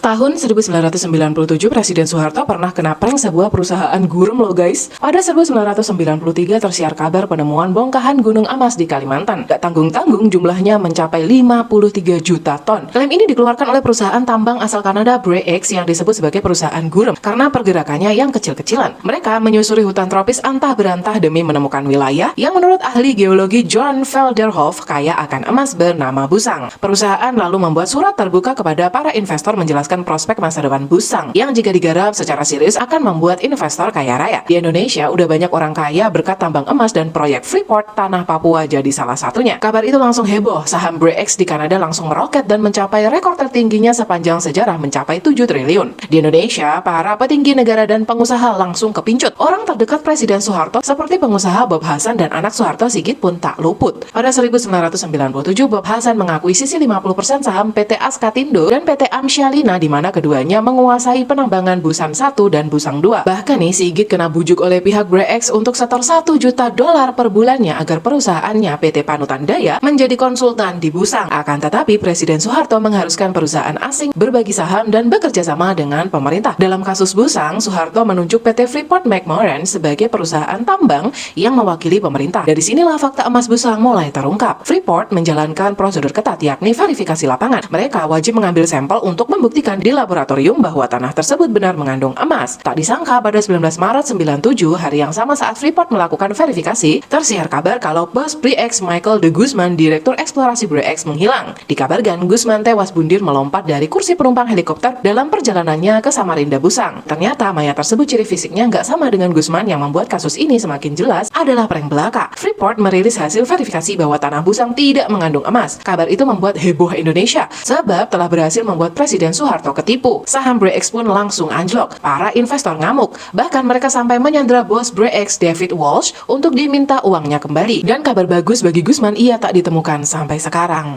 Tahun 1997, Presiden Soeharto pernah kena prank sebuah perusahaan gurem loh guys. Pada 1993 tersiar kabar penemuan bongkahan gunung emas di Kalimantan. Gak tanggung-tanggung jumlahnya mencapai 53 juta ton. Klaim ini dikeluarkan oleh perusahaan tambang asal Kanada BreX yang disebut sebagai perusahaan gurem karena pergerakannya yang kecil-kecilan. Mereka menyusuri hutan tropis antah berantah demi menemukan wilayah yang menurut ahli geologi John Velderhof kaya akan emas bernama Busang. Perusahaan lalu membuat surat terbuka kepada para investor menjelaskan prospek masa depan Busang yang jika digarap secara serius akan membuat investor kaya raya. Di Indonesia udah banyak orang kaya berkat tambang emas dan proyek Freeport Tanah Papua jadi salah satunya. Kabar itu langsung heboh, saham BreX di Kanada langsung meroket dan mencapai rekor tertingginya sepanjang sejarah mencapai 7 triliun. Di Indonesia, para petinggi negara dan pengusaha langsung kepincut. Orang terdekat Presiden Soeharto seperti pengusaha Bob Hasan dan anak Soeharto Sigit pun tak luput. Pada 1997, Bob Hasan mengakuisisi 50% saham PT Askatindo dan PT Amsyalina di mana keduanya menguasai penambangan Busan 1 dan Busang 2. Bahkan nih, Sigit kena bujuk oleh pihak BreX untuk setor $1 juta per bulannya agar perusahaannya PT Panutan Daya menjadi konsultan di Busang. Akan tetapi, Presiden Soeharto mengharuskan perusahaan asing berbagi saham dan bekerja sama dengan pemerintah. Dalam kasus Busang, Soeharto menunjuk PT Freeport McMoran sebagai perusahaan tambang yang mewakili pemerintah. Dari sinilah fakta emas Busang mulai terungkap. Freeport menjalankan prosedur ketat yakni verifikasi lapangan. Mereka wajib mengambil sampel untuk membuktikan di laboratorium bahwa tanah tersebut benar mengandung emas. Tak disangka pada 19 Maret 97, hari yang sama saat Freeport melakukan verifikasi, tersiar kabar kalau bos BreX Michael de Guzman, direktur eksplorasi BreX, menghilang. Dikabarkan Guzman tewas bunuh melompat dari kursi penumpang helikopter dalam perjalanannya ke Samarinda Busang. Ternyata mayat tersebut ciri fisiknya nggak sama dengan Guzman. Yang membuat kasus ini semakin jelas adalah prank belaka. Freeport merilis hasil verifikasi bahwa tanah Busang tidak mengandung emas. Kabar itu membuat heboh Indonesia sebab telah berhasil membuat Presiden Soeharto ketipu. Saham BreX pun langsung anjlok. Para investor ngamuk. Bahkan mereka sampai menyandra bos BreX David Walsh untuk diminta uangnya kembali. Dan kabar bagus bagi Guzman, ia tak ditemukan sampai sekarang.